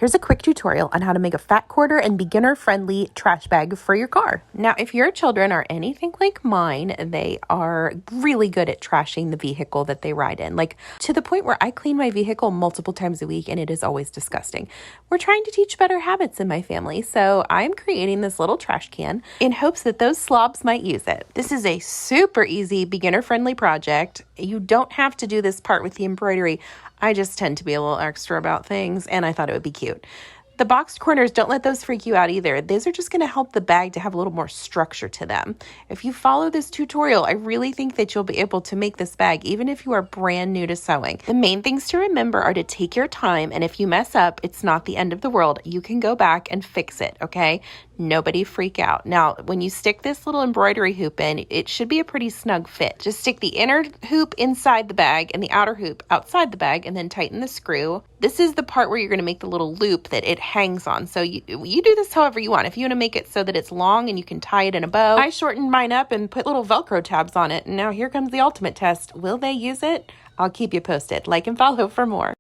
Here's a quick tutorial on how to make a fat quarter and beginner-friendly trash bag for your car. Now, if your children are anything like mine, they are really good at trashing the vehicle that they ride in, like to the point where I clean my vehicle multiple times a week and it is always disgusting. We're trying to teach better habits in my family, so I'm creating this little trash can in hopes that those slobs might use it. This is a super easy beginner-friendly project. You don't have to do this part with the embroidery. I just tend to be a little extra about things, and I thought it would be cute. The boxed corners, don't let those freak you out either. Those are just going to help the bag to have a little more structure to them. If you follow this tutorial, I really think that you'll be able to make this bag even if you are brand new to sewing. The main things to remember are to take your time, and if you mess up, it's not the end of the world. You can go back and fix it, okay? Nobody freak out. Now, when you stick this little embroidery hoop in, it should be a pretty snug fit. Just stick the inner hoop inside the bag and the outer hoop outside the bag, and then tighten the screw. This is the part where you're going to make the little loop that it hangs on. So you do this however you want. If you want to make it so that it's long and you can tie it in a bow, I shortened mine up and put little Velcro tabs on it. And now here comes the ultimate test. Will they use it? I'll keep you posted. Like and follow for more.